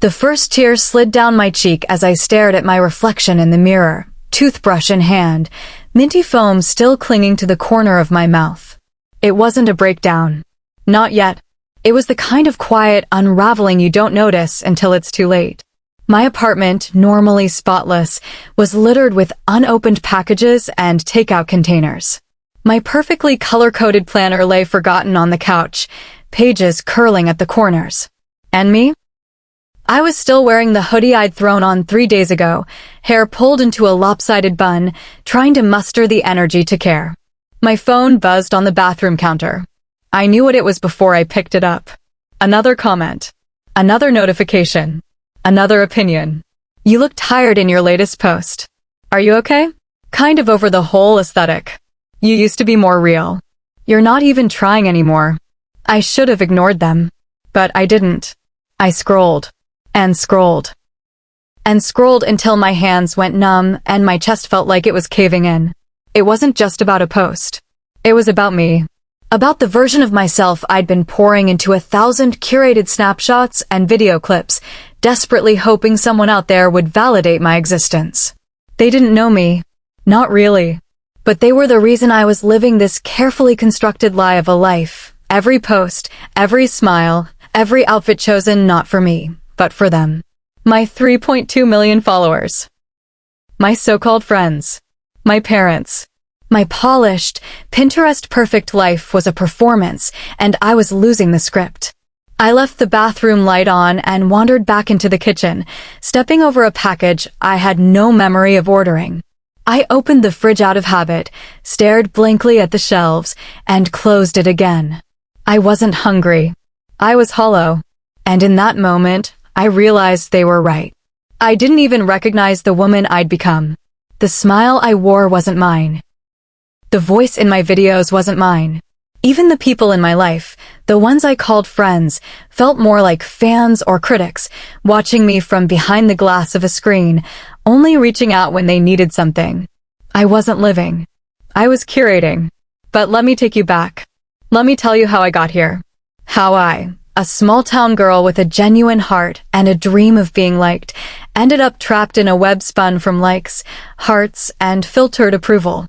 The first tear slid down my cheek as I stared at my reflection in the mirror, toothbrush in hand, minty foam still clinging to the corner of my mouth. It wasn't a breakdown. Not yet. It was the kind of quiet unraveling you don't notice until it's too late. My apartment, normally spotless, was littered with unopened packages and takeout containers. My perfectly color-coded planner lay forgotten on the couch, pages curling at the corners. And me? I was still wearing the hoodie I'd thrown on 3 days ago, hair pulled into a lopsided bun, trying to muster the energy to care. My phone buzzed on the bathroom counter. I knew what it was before I picked it up. Another comment. Another notification. Another opinion. You look tired in your latest post. Are you okay? Kind of over the whole aesthetic. You used to be more real. You're not even trying anymore. I should have ignored them. But I didn't. I scrolled. And scrolled. And scrolled until my hands went numb and my chest felt like it was caving in. It wasn't just about a post. It was about me. About the version of myself I'd been pouring into 1,000 curated snapshots and video clips, desperately hoping someone out there would validate my existence. They didn't know me. Not really. But they were the reason I was living this carefully constructed lie of a life. Every post, every smile, every outfit chosen not for me, but for them. My 3.2 million followers. My so-called friends. My parents. My polished, Pinterest-perfect life was a performance, and I was losing the script. I left the bathroom light on and wandered back into the kitchen, stepping over a package I had no memory of ordering. I opened the fridge out of habit, stared blankly at the shelves, and closed it again. I wasn't hungry. I was hollow. And in that moment, I realized they were right. I didn't even recognize the woman I'd become. The smile I wore wasn't mine. The voice in my videos wasn't mine. Even the people in my life, the ones I called friends, felt more like fans or critics, watching me from behind the glass of a screen, only reaching out when they needed something. I wasn't living. I was curating. But let me take you back. Let me tell you how I got here. How I, a small-town girl with a genuine heart and a dream of being liked, ended up trapped in a web spun from likes, hearts, and filtered approval.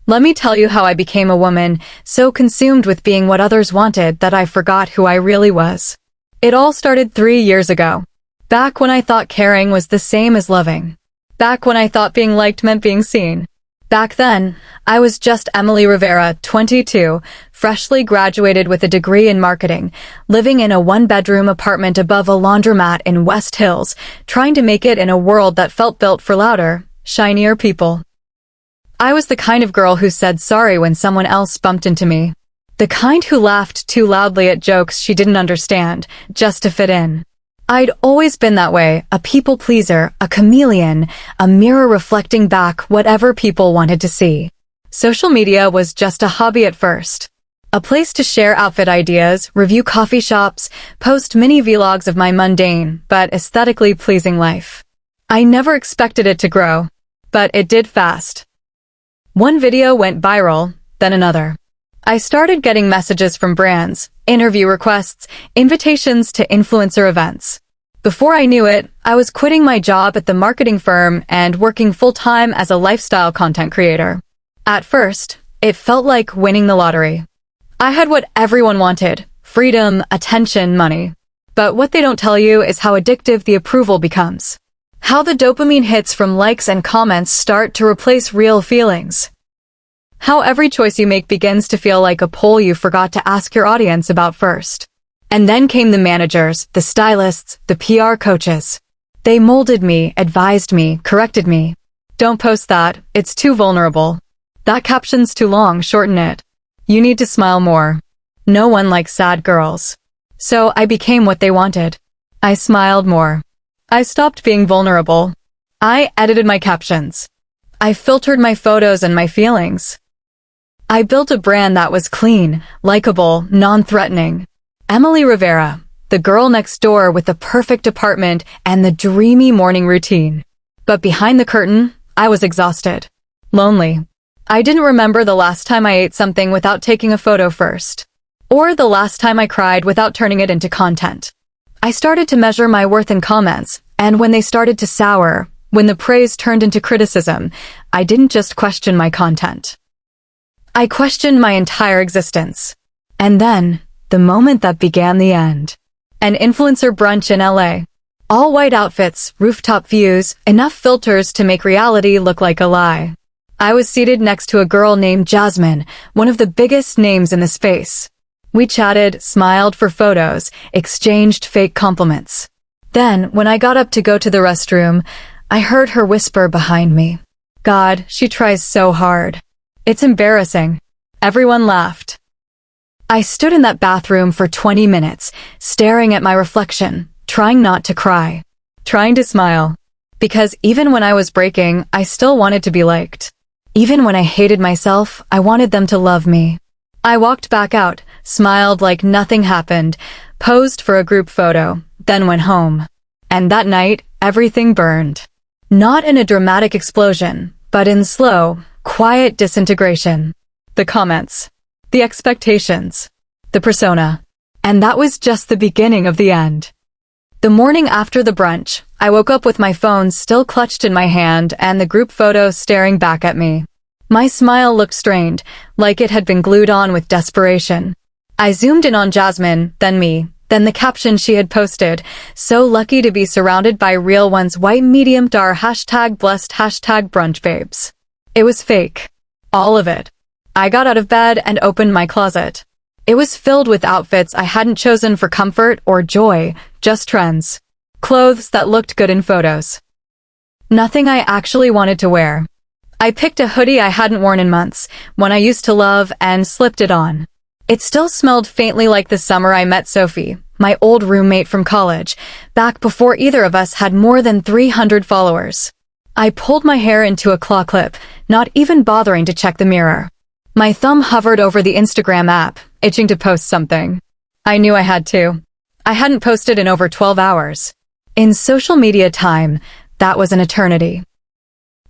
Let me tell you how I became a woman so consumed with being what others wanted that I forgot who I really was. It all started 3 years ago. Back when I thought caring was the same as loving. Back when I thought being liked meant being seen. Back then, I was just Emily Rivera, 22, freshly graduated with a degree in marketing, living in a one-bedroom apartment above a laundromat in West Hills, trying to make it in a world that felt built for louder, shinier people. I was the kind of girl who said sorry when someone else bumped into me. The kind who laughed too loudly at jokes she didn't understand, just to fit in. I'd always been that way, a people pleaser, a chameleon, a mirror reflecting back whatever people wanted to see. Social media was just a hobby at first. A place to share outfit ideas, review coffee shops, post mini vlogs of my mundane, but aesthetically pleasing life. I never expected it to grow, but it did fast. One video went viral, then another. I started getting messages from brands, interview requests, invitations to influencer events. Before I knew it, I was quitting my job at the marketing firm and working full-time as a lifestyle content creator. At first, it felt like winning the lottery. I had what everyone wanted: freedom, attention, money. But what they don't tell you is how addictive the approval becomes. How the dopamine hits from likes and comments start to replace real feelings. How every choice you make begins to feel like a poll you forgot to ask your audience about first. And then came the managers, the stylists, the PR coaches. They molded me, advised me, corrected me. Don't post that, it's too vulnerable. That caption's too long, shorten it. You need to smile more. No one likes sad girls. So I became what they wanted. I smiled more. I stopped being vulnerable. I edited my captions. I filtered my photos and my feelings. I built a brand that was clean, likable, non-threatening. Emily Rivera, the girl next door with the perfect apartment and the dreamy morning routine. But behind the curtain, I was exhausted. Lonely. I didn't remember the last time I ate something without taking a photo first. Or the last time I cried without turning it into content. I started to measure my worth in comments, and when they started to sour, when the praise turned into criticism, I didn't just question my content. I questioned my entire existence. And then, the moment that began the end. An influencer brunch in LA. All white outfits, rooftop views, enough filters to make reality look like a lie. I was seated next to a girl named Jasmine, one of the biggest names in the space. We chatted, smiled for photos, exchanged fake compliments. Then, when I got up to go to the restroom, I heard her whisper behind me. God, she tries so hard. It's embarrassing. Everyone laughed. I stood in that bathroom for 20 minutes, staring at my reflection, trying not to cry, trying to smile. Because even when I was breaking, I still wanted to be liked. Even when I hated myself, I wanted them to love me. I walked back out, smiled like nothing happened, posed for a group photo, then went home. And that night, everything burned. Not in a dramatic explosion, but in slow, quiet disintegration. The comments. The expectations. The persona. And that was just the beginning of the end. The morning after the brunch, I woke up with my phone still clutched in my hand and the group photo staring back at me. My smile looked strained, like it had been glued on with desperation. I zoomed in on Jasmine, then me, then the caption she had posted, so lucky to be surrounded by real ones white medium dar #blessed #brunch babes. It was fake. All of it. I got out of bed and opened my closet. It was filled with outfits I hadn't chosen for comfort or joy, just trends. Clothes that looked good in photos. Nothing I actually wanted to wear. I picked a hoodie I hadn't worn in months, one I used to love, and slipped it on. It still smelled faintly like the summer I met Sophie, my old roommate from college, back before either of us had more than 300 followers. I pulled my hair into a claw clip, not even bothering to check the mirror. My thumb hovered over the Instagram app, itching to post something. I knew I had to. I hadn't posted in over 12 hours. In social media time, that was an eternity.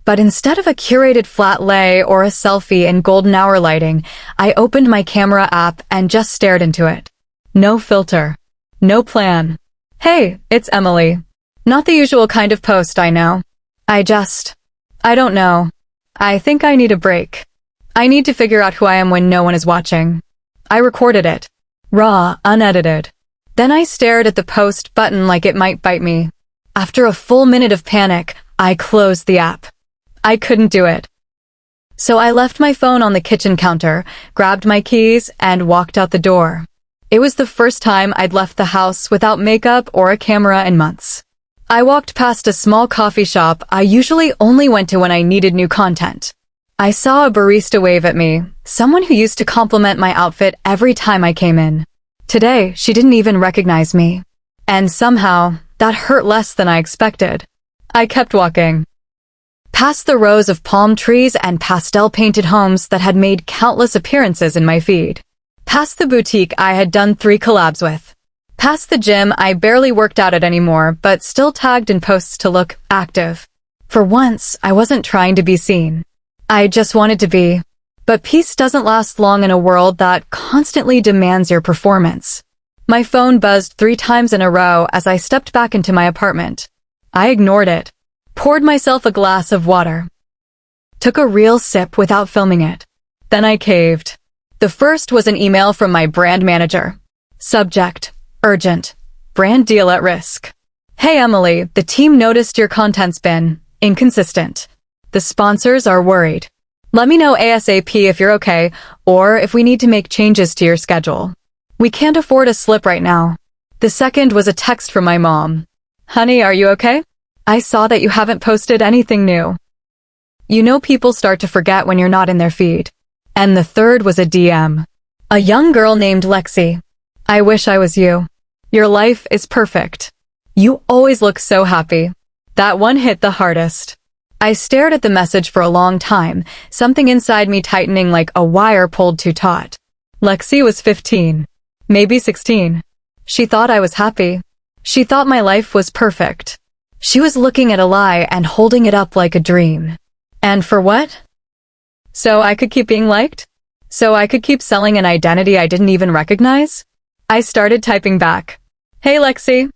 But instead of a curated flat lay or a selfie in golden hour lighting, I opened my camera app and just stared into it. No filter. No plan. Hey, it's Emily. Not the usual kind of post, I know. I don't know. I think I need a break. I need to figure out who I am when no one is watching. I recorded it. Raw, unedited. Then I stared at the post button like it might bite me. After a full minute of panic, I closed the app. I couldn't do it. So I left my phone on the kitchen counter, grabbed my keys, and walked out the door. It was the first time I'd left the house without makeup or a camera in months. I walked past a small coffee shop I usually only went to when I needed new content. I saw a barista wave at me, someone who used to compliment my outfit every time I came in. Today, she didn't even recognize me. And somehow, that hurt less than I expected. I kept walking. Past the rows of palm trees and pastel-painted homes that had made countless appearances in my feed. Past the boutique I had done 3 collabs with. Past the gym I barely worked out at anymore, but still tagged in posts to look active. For once, I wasn't trying to be seen. I just wanted to be. But peace doesn't last long in a world that constantly demands your performance. My phone buzzed 3 times in a row as I stepped back into my apartment. I ignored it. Poured myself a glass of water. Took a real sip without filming it. Then I caved. The first was an email from my brand manager. Subject: urgent. Brand deal at risk. Hey Emily, the team noticed your content's been inconsistent. The sponsors are worried. Let me know ASAP if you're okay, or if we need to make changes to your schedule. We can't afford a slip right now. The second was a text from my mom. Honey, are you okay? I saw that you haven't posted anything new. You know people start to forget when you're not in their feed. And the third was a DM. A young girl named Lexi. I wish I was you. Your life is perfect. You always look so happy. That one hit the hardest. I stared at the message for a long time, something inside me tightening like a wire pulled too taut. Lexi was 15. Maybe 16. She thought I was happy. She thought my life was perfect. She was looking at a lie and holding it up like a dream. And for what? So I could keep being liked? So I could keep selling an identity I didn't even recognize? I started typing back. Hey Lexi,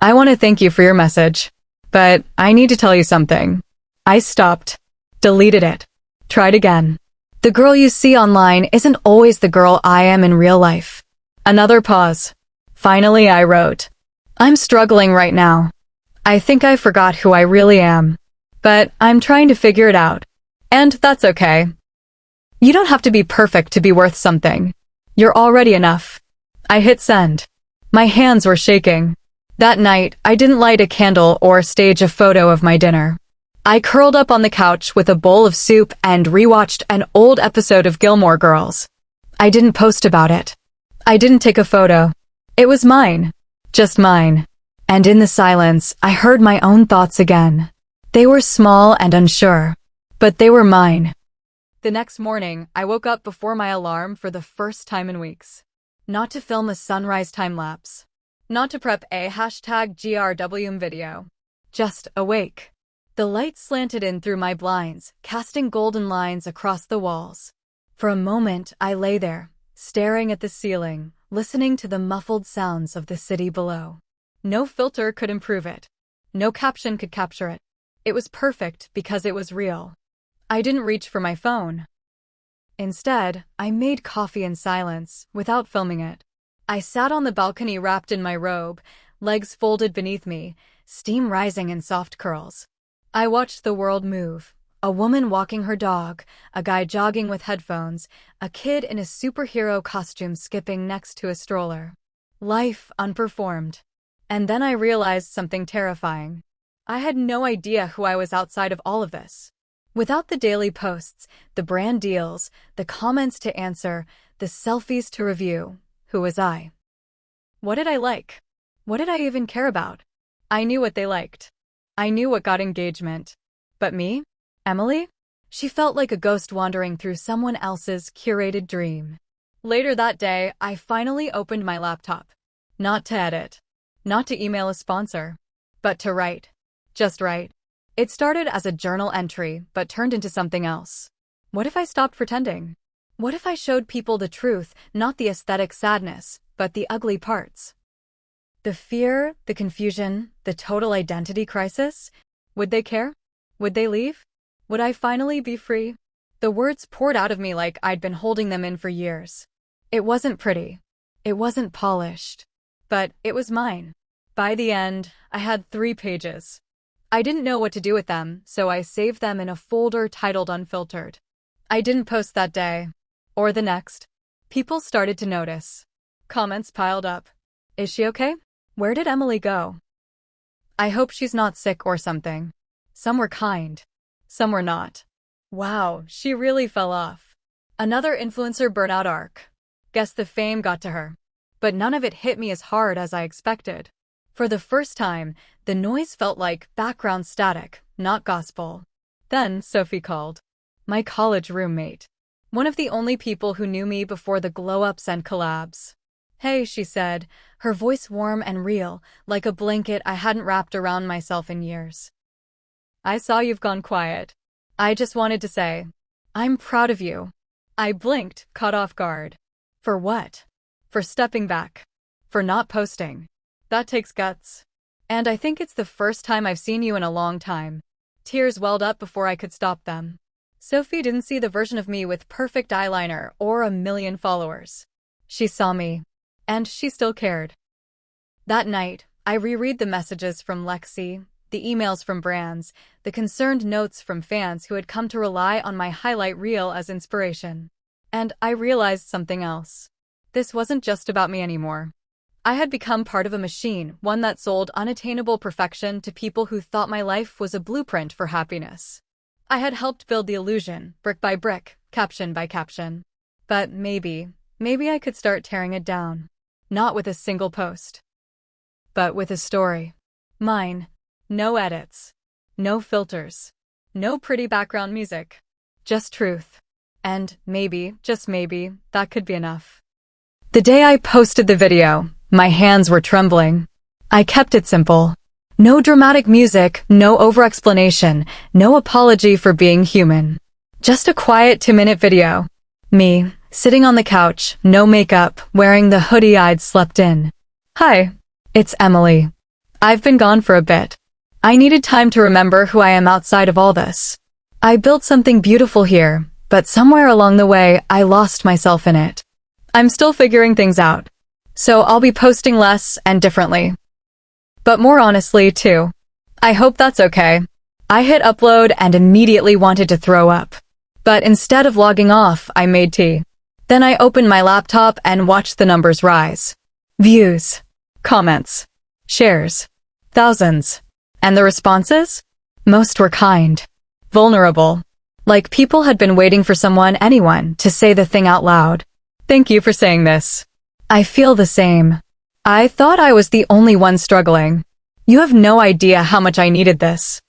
I want to thank you for your message. But I need to tell you something. I stopped. Deleted it. Tried again. The girl you see online isn't always the girl I am in real life. Another pause. Finally, I wrote, I'm struggling right now. I think I forgot who I really am. But I'm trying to figure it out. And that's okay. You don't have to be perfect to be worth something. You're already enough. I hit send. My hands were shaking. That night, I didn't light a candle or stage a photo of my dinner. I curled up on the couch with a bowl of soup and rewatched an old episode of Gilmore Girls. I didn't post about it. I didn't take a photo. It was mine. Just mine. And in the silence, I heard my own thoughts again. They were small and unsure, but they were mine. The next morning, I woke up before my alarm for the first time in weeks. Not to film a sunrise time-lapse. Not to prep a #GRWM video. Just awake. The light slanted in through my blinds, casting golden lines across the walls. For a moment, I lay there, staring at the ceiling, listening to the muffled sounds of the city below. No filter could improve it. No caption could capture it. It was perfect because it was real. I didn't reach for my phone. Instead, I made coffee in silence, without filming it. I sat on the balcony wrapped in my robe, legs folded beneath me, steam rising in soft curls. I watched the world move. A woman walking her dog, a guy jogging with headphones, a kid in a superhero costume skipping next to a stroller. Life unperformed. And then I realized something terrifying. I had no idea who I was outside of all of this. Without the daily posts, the brand deals, the comments to answer, the selfies to review, who was I? What did I like? What did I even care about? I knew what they liked. I knew what got engagement. But me? Emily? She felt like a ghost wandering through someone else's curated dream. Later that day, I finally opened my laptop. Not to edit. Not to email a sponsor. But to write. Just write. It started as a journal entry, but turned into something else. What if I stopped pretending? What if I showed people the truth, not the aesthetic sadness, but the ugly parts? The fear, the confusion, the total identity crisis? Would they care? Would they leave? Would I finally be free? The words poured out of me like I'd been holding them in for years. It wasn't pretty. It wasn't polished. But it was mine. By the end, I had 3 pages. I didn't know what to do with them, so I saved them in a folder titled Unfiltered. I didn't post that day. Or the next. People started to notice. Comments piled up. Is she okay? Where did Emily go? I hope she's not sick or something. Some were kind. Some were not. Wow, she really fell off. Another influencer burnout arc. Guess the fame got to her. But none of it hit me as hard as I expected. For the first time, the noise felt like background static, not gospel. Then Sophie called. My college roommate. One of the only people who knew me before the glow-ups and collabs. Hey, she said, her voice warm and real, like a blanket I hadn't wrapped around myself in years. I saw you've gone quiet. I just wanted to say, I'm proud of you. I blinked, caught off guard. For what? For stepping back. For not posting. That takes guts. And I think it's the first time I've seen you in a long time. Tears welled up before I could stop them. Sophie didn't see the version of me with perfect eyeliner or 1 million followers. She saw me. And she still cared. That night, I reread the messages from Lexi, the emails from brands, the concerned notes from fans who had come to rely on my highlight reel as inspiration. And I realized something else. This wasn't just about me anymore. I had become part of a machine, one that sold unattainable perfection to people who thought my life was a blueprint for happiness. I had helped build the illusion, brick by brick, caption by caption. But maybe I could start tearing it down. Not with a single post. But with a story. Mine. No edits. No filters. No pretty background music. Just truth. And maybe, just maybe, that could be enough. The day I posted the video, my hands were trembling. I kept it simple. No dramatic music, no over-explanation, no apology for being human. Just a quiet 2-minute video. Me, sitting on the couch, no makeup, wearing the hoodie I'd slept in. Hi, it's Emily. I've been gone for a bit. I needed time to remember who I am outside of all this. I built something beautiful here, but somewhere along the way, I lost myself in it. I'm still figuring things out. So I'll be posting less and differently. But more honestly, too. I hope that's okay. I hit upload and immediately wanted to throw up. But instead of logging off, I made tea. Then I opened my laptop and watched the numbers rise. Views, comments, shares, thousands. And the responses? Most were kind, vulnerable. Like people had been waiting for anyone, to say the thing out loud. Thank you for saying this. I feel the same. I thought I was the only one struggling. You have no idea how much I needed this.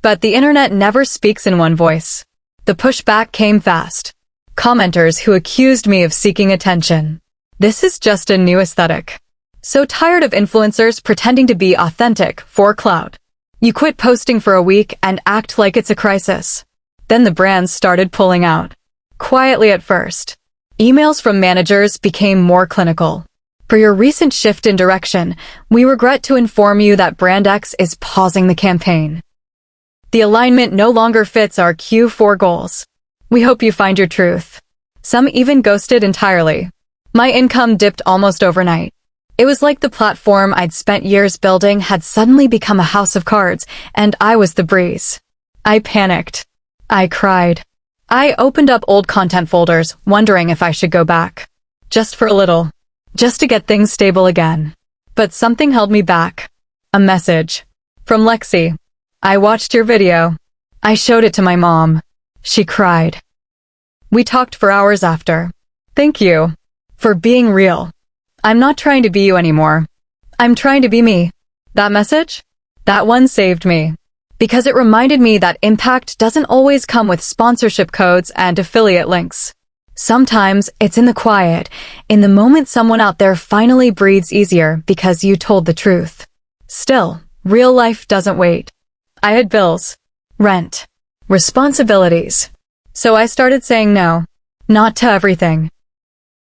But the internet never speaks in one voice. The pushback came fast. Commenters who accused me of seeking attention. This is just a new aesthetic. So tired of influencers pretending to be authentic for clout. You quit posting for a week and act like it's a crisis. Then the brands started pulling out. Quietly at first. Emails from managers became more clinical. For your recent shift in direction, we regret to inform you that Brand X is pausing the campaign. The alignment no longer fits our Q4 goals. We hope you find your truth. Some even ghosted entirely. My income dipped almost overnight. It was like the platform I'd spent years building had suddenly become a house of cards, and I was the breeze. I panicked. I cried. I opened up old content folders, wondering if I should go back. Just for a little. Just to get things stable again. But something held me back. A message. From Lexi. I watched your video. I showed it to my mom. She cried. We talked for hours after. Thank you. For being real. I'm not trying to be you anymore. I'm trying to be me. That message? That one saved me. Because it reminded me that impact doesn't always come with sponsorship codes and affiliate links. Sometimes it's in the quiet, in the moment someone out there finally breathes easier because you told the truth. Still, real life doesn't wait. I had bills, rent, responsibilities. So I started saying no. Not to everything.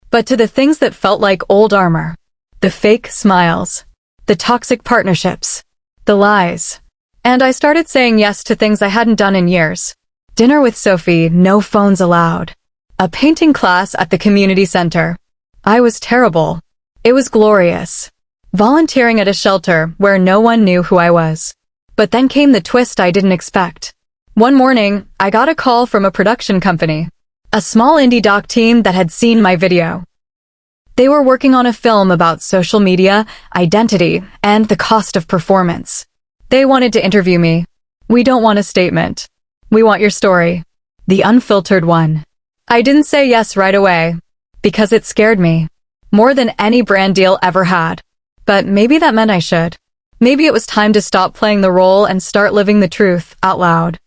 But to the things that felt like old armor. The fake smiles. The toxic partnerships. The lies. And I started saying yes to things I hadn't done in years. Dinner with Sophie, no phones allowed. A painting class at the community center. I was terrible. It was glorious. Volunteering at a shelter where no one knew who I was. But then came the twist I didn't expect. One morning, I got a call from a production company. A small indie doc team that had seen my video. They were working on a film about social media, identity, and the cost of performance. They wanted to interview me. We don't want a statement. We want your story. The unfiltered one. I didn't say yes right away. Because it scared me. More than any brand deal ever had. But maybe that meant I should. Maybe it was time to stop playing the role and start living the truth out loud.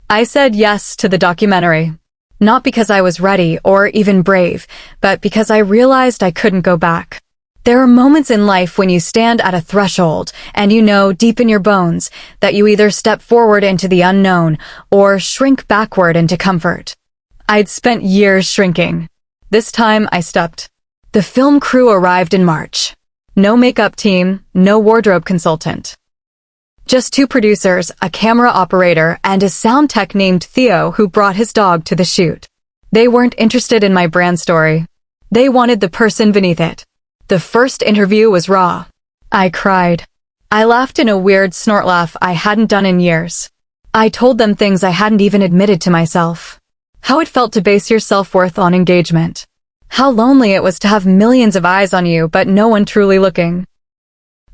I said yes to the documentary. Not because I was ready or even brave, but because I realized I couldn't go back. There are moments in life when you stand at a threshold and you know deep in your bones that you either step forward into the unknown or shrink backward into comfort. I'd spent years shrinking. This time I stepped. The film crew arrived in March. No makeup team, no wardrobe consultant. Just 2 producers, a camera operator, and a sound tech named Theo who brought his dog to the shoot. They weren't interested in my brand story. They wanted the person beneath it. The first interview was raw. I cried. I laughed in a weird snort laugh I hadn't done in years. I told them things I hadn't even admitted to myself. How it felt to base your self-worth on engagement. How lonely it was to have millions of eyes on you but no one truly looking.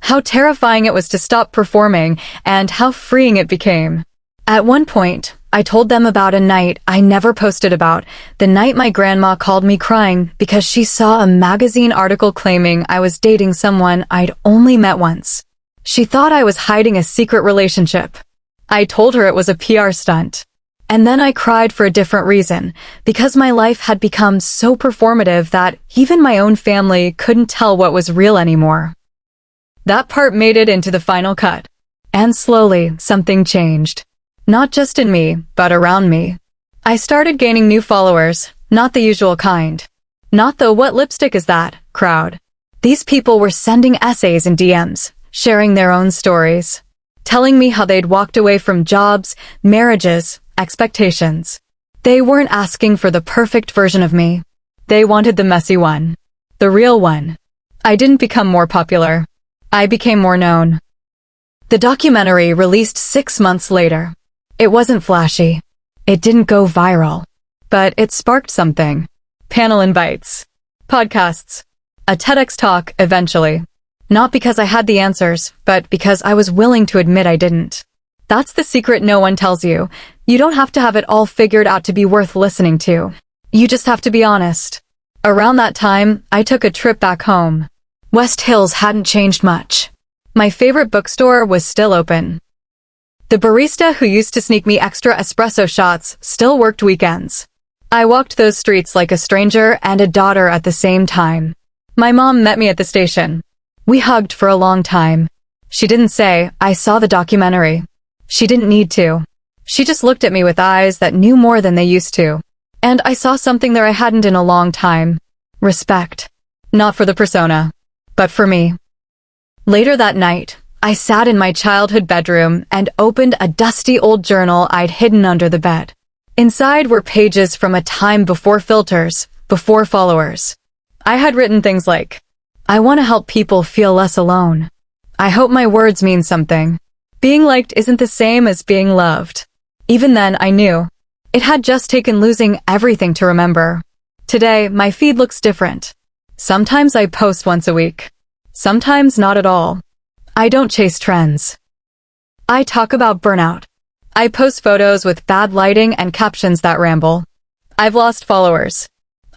How terrifying it was to stop performing, and how freeing it became. At one point, I told them about a night I never posted about, the night my grandma called me crying because she saw a magazine article claiming I was dating someone I'd only met once. She thought I was hiding a secret relationship. I told her it was a PR stunt. And then I cried for a different reason, because my life had become so performative that even my own family couldn't tell what was real anymore. That part made it into the final cut. And slowly, something changed. Not just in me, but around me. I started gaining new followers, not the usual kind. Not the "what lipstick is that" crowd. These people were sending essays and DMs, sharing their own stories, telling me how they'd walked away from jobs, marriages, expectations. They weren't asking for the perfect version of me. They wanted the messy one. The real one. I didn't become more popular. I became more known. The documentary released 6 months later. It wasn't flashy. It didn't go viral. But it sparked something. Panel invites. Podcasts. A TEDx talk, eventually. Not because I had the answers, but because I was willing to admit I didn't. That's the secret no one tells you. You don't have to have it all figured out to be worth listening to. You just have to be honest. Around that time, I took a trip back home. West Hills hadn't changed much. My favorite bookstore was still open. The barista who used to sneak me extra espresso shots still worked weekends. I walked those streets like a stranger and a daughter at the same time. My mom met me at the station. We hugged for a long time. She didn't say, "I saw the documentary." She didn't need to. She just looked at me with eyes that knew more than they used to. And I saw something there I hadn't in a long time. Respect. Not for the persona, but for me. Later that night, I sat in my childhood bedroom and opened a dusty old journal I'd hidden under the bed. Inside were pages from a time before filters, before followers. I had written things like, "I want to help people feel less alone. I hope my words mean something. Being liked isn't the same as being loved." Even then, I knew. It had just taken losing everything to remember. Today, my feed looks different. Sometimes I post once a week. Sometimes not at all. I don't chase trends. I talk about burnout. I post photos with bad lighting and captions that ramble. I've lost followers.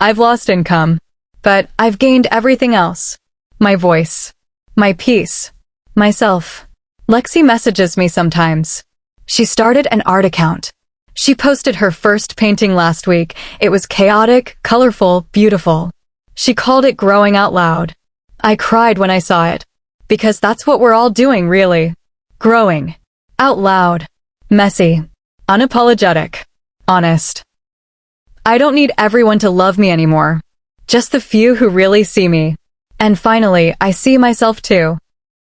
I've lost income. But I've gained everything else. My voice. My peace. Myself. Lexi messages me sometimes. She started an art account. She posted her first painting last week. It was chaotic, colorful, beautiful. She called it growing out loud. I cried when I saw it. Because that's what we're all doing, really. Growing. Out loud. Messy. Unapologetic. Honest. I don't need everyone to love me anymore. Just the few who really see me. And finally, I see myself too.